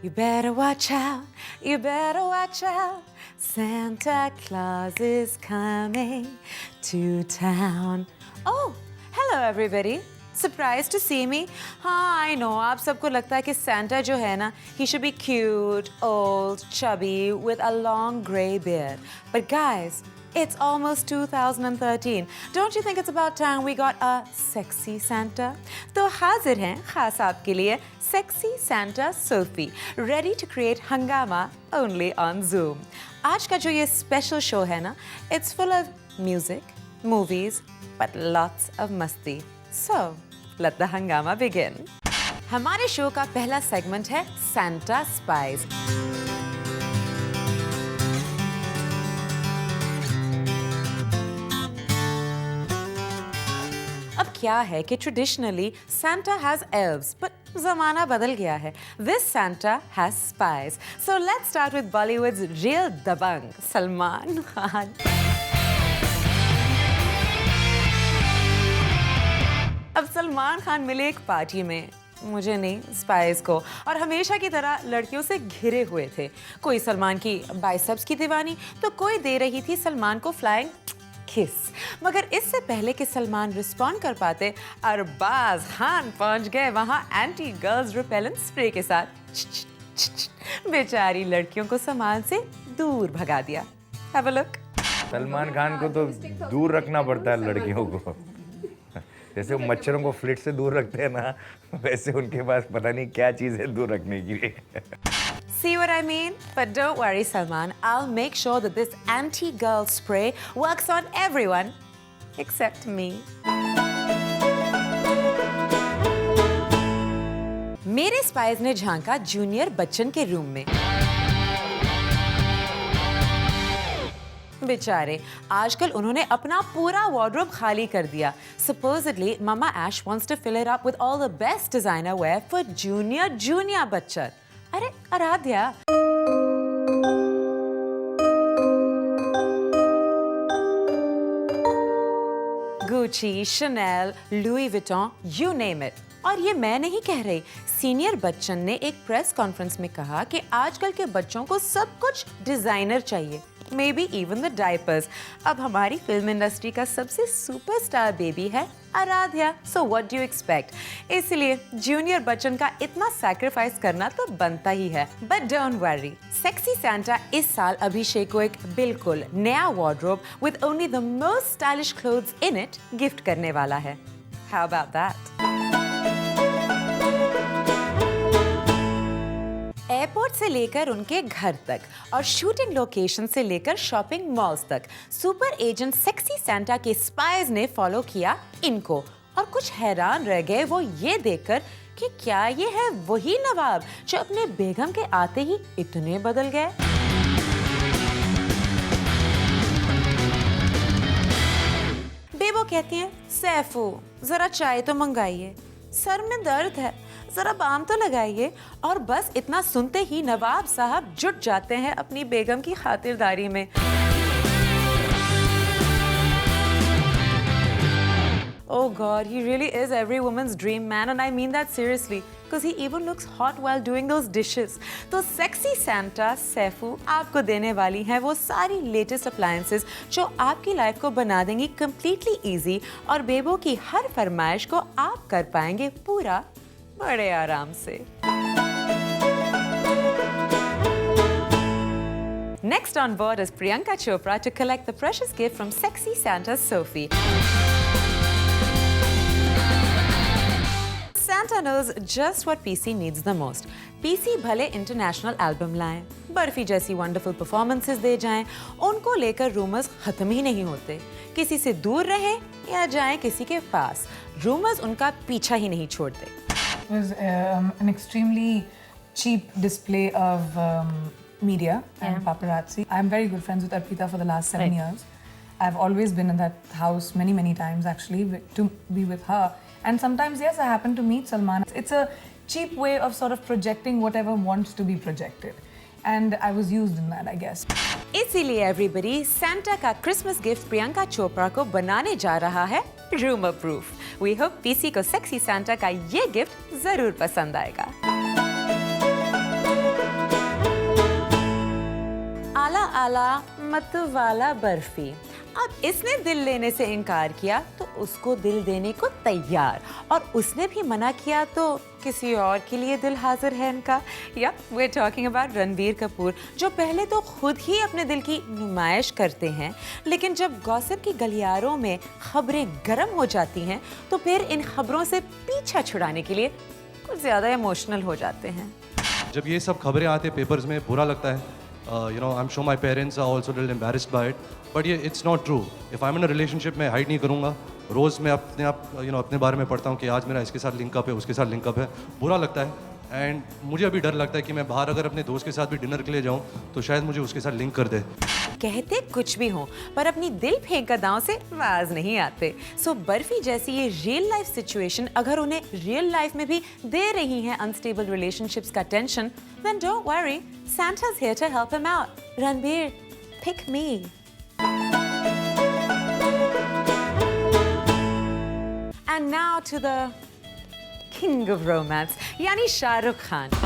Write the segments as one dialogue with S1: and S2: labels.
S1: You better watch out, you better watch out. Santa Claus is coming to town. Oh, hello everybody. Surprised to see me? हाँ, I know. आप सबको लगता है कि Santa जो है ना, he should be cute, old, chubby, with a long grey beard. But guys, it's almost 2013. Don't you think it's about time we got a sexy Santa? तो हाजिर हैं खास आपके लिए Sexy Santa Sophie, ready to create hangama only on Zoom. आज का जो ये special show है ना, it's full of music, movies, but lots of masti. So, let the hangama begin. हमारे शो का पहला सेगमेंट है Santa Spies. अब क्या है कि traditionally Santa has elves, but ज़माना बदल गया है. This Santa has spies. So let's start with Bollywood's real dabang, Salman Khan. अब सलमान खान मिले एक पार्टी में, मुझे नहीं स्पाइस को, और हमेशा की तरह लड़कियों से घिरे हुए थे. कोई सलमान की बाइसेप्स की दीवानी तो कोई दे रही थी सलमान को फ्लाइंग किस. मगर इससे पहले कि सलमान रिस्पॉन्ड कर पाते, अरबाज खान पहुंच गए वहां एंटी गर्ल्स रिपेलेंट स्प्रे के साथ. बेचारी लड़कियों को सामान से दूर भगा दिया. Have a look.
S2: Salman Khan को तो दूर रखना पड़ता है लड़कियों को. जैसे वो मच्छरों को फ्लिट से दूर रखते हैं ना, वैसे उनके पास पता नहीं क्या चीज़ है दूर रखने के लिए.
S1: See what I mean? But don't worry, Salman. I'll make sure that this anti-girl spray works on everyone except me. मेरे स्पाइस ने झांका जूनियर बच्चन के रूम में. बेचारे, आजकल उन्होंने अपना पूरा वार्डरोब खाली कर दिया. Supposedly, Mama Ash wants to fill it up with all the best designer wear for junior Bachchan. अरे Aaradhya, Gucci, Chanel, Louis Vuitton, you name it. और ये मैं नहीं कह रही. सीनियर बच्चन ने एक प्रेस कॉन्फ्रेंस में कहा कि आजकल के बच्चों को सब कुछ डिजाइनर चाहिए. Maybe even the diapers. अब हमारी फिल्म इंडस्ट्री का सबसे सुपरस्टार बेबी है Aaradhya. So what do you expect? इसलिए जूनियर बच्चन का इतना सैक्रिफाइस करना तो बनता ही है. But don't worry. Sexy Santa इस साल अभिषेक को एक बिल्कुल नया wardrobe with only the most stylish clothes in it gift करने वाला है. How about that? एयरपोर्ट से लेकर उनके घर तक और शूटिंग लोकेशन से लेकर शॉपिंग मॉल्स तक सुपर एजेंट सेक्सी सैंटा के स्पाइज ने फॉलो किया इनको. और कुछ हैरान रह गए वो ये देखकर कि क्या ये है वही नवाब जो अपने बेगम के आते ही इतने बदल गए. बेबो कहती है, सैफू जरा चाय तो मंगाइए, सर में दर्द है, जरा बाम तो लगाइए. और बस इतना सुनते ही नवाब साहब जुट जाते हैं अपनी बेगम की खातिरदारी में. Oh God, he really is every woman's dream man, and I mean that seriously, because he even looks hot while doing those dishes. तो Sexy Santa सैफू आपको देने वाली हैं वो सारी लेटेस्ट अप्लायंसेस जो आपकी लाइफ को बना देंगी completely easy, और बेबो की हर फरमाइश को आप कर पाएंगे पूरा बड़े आराम से. Next on board is Priyanka Chopra to collect the precious gift from Sexy Santa Sophie. Santa knows just what PC needs the most. PC भले इंटरनेशनल एल्बम लाएं, बर्फी जैसी वंडरफुल परफॉर्मेंसेस दे जाएं, उनको लेकर रूमर्स खत्म ही नहीं होते. किसी से दूर रहें या जाएं किसी के पास, रूमर्स उनका पीछा ही नहीं छोड़ते.
S3: It was an extremely cheap display of media and paparazzi. I'm very good friends with Arpita for the last 7 years. I've always been in that house many times actually to be with her. And sometimes, yes, I happen to meet Salman. It's a cheap way of sort of projecting whatever wants to be projected. And I was used in that, I guess.
S1: इसीलिए everybody Santa का Christmas gift Priyanka Chopra को बनाने जा रहा है rumor proof. We hope PC को Sexy Santa का ये गिफ्ट जरूर पसंद आएगा. वाला मतवाला बर्फी। अब इसने दिल लेने से इनकार किया तो उसको दिल देने को तैयार, और उसने भी मना किया तो किसी और के लिए दिल हाजिर है इनका। या we are talking about Ranbir Kapoor, जो पहले तो खुद ही अपने दिल की नुमाइश करते हैं, लेकिन जब गॉसिप की गलियारों में खबरें गर्म हो जाती हैं तो फिर इन खबरों से पीछा छुड़ाने के लिए कुछ ज़्यादा इमोशनल हो जाते हैं।
S4: जब ये सब खबरें आते पेपर्स में बुरा लगता है। You know I am sure my parents are also little embarrassed by it, but ये it's not true. If I am in a relationship में हाइड नहीं करूँगा। रोज़ मैं अपने आप अपने बारे में पढ़ता हूँ कि आज मेरा इसके साथ लिंकअप है, उसके साथ लिंकअप है। बुरा लगता है, एंड मुझे अभी डर लगता है कि मैं बाहर अगर अपने दोस्त के साथ भी डिनर के लिए जाऊँ तो शायद मुझे उसके साथ लिंक कर दे।
S1: कहते कुछ भी हो पर अपनी दिल फेंक का दांव से बाज नहीं आते। सो बर्फी जैसी ये रियल लाइफ सिचुएशन अगर उन्हें रियल लाइफ में भी दे रही हैं अनस्टेबल रिलेशनशिप्स का tension, then don't worry, Santa's here to help him out. Ranbir, pick me. And now to the king of romance, yani Shah Rukh Khan.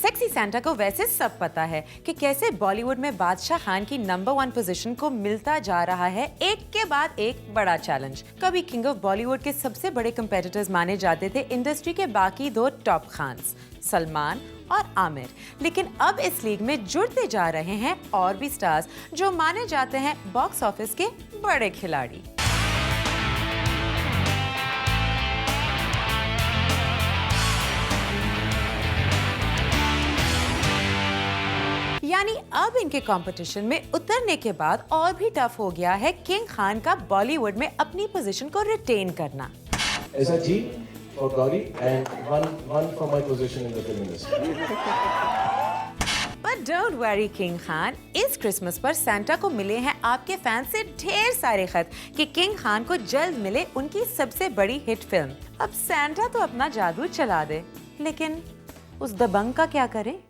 S1: Sexy Santa को वैसे सब पता है कि कैसे बॉलीवुड में बादशाह खान की नंबर 1 पोजीशन को मिलता जा रहा है एक के बाद एक बड़ा चैलेंज। कभी किंग ऑफ बॉलीवुड के सबसे बड़े कंपेटिटर्स माने जाते थे इंडस्ट्री के बाकी 2 टॉप खान्स, सलमान और आमिर, लेकिन अब इस लीग में जुड़ते जा रहे हैं और भी स्टार्स जो माने जाते हैं बॉक्स ऑफिस के बड़े खिलाड़ी। यानी अब इनके कंपटीशन में उतरने के बाद और भी टफ हो गया है किंग खान का बॉलीवुड में अपनी पोजीशन को रिटेन करना।
S5: As a G for Gauri and one for my position in the film industry.
S1: But don't worry king Khan, इस क्रिसमस पर सैंटा को मिले हैं आपके फैंस से ढेर सारे खत कि किंग खान को जल्द मिले उनकी सबसे बड़ी हिट फिल्म। अब सैंटा तो अपना जादू चला दे, लेकिन उस दबंग का क्या करें?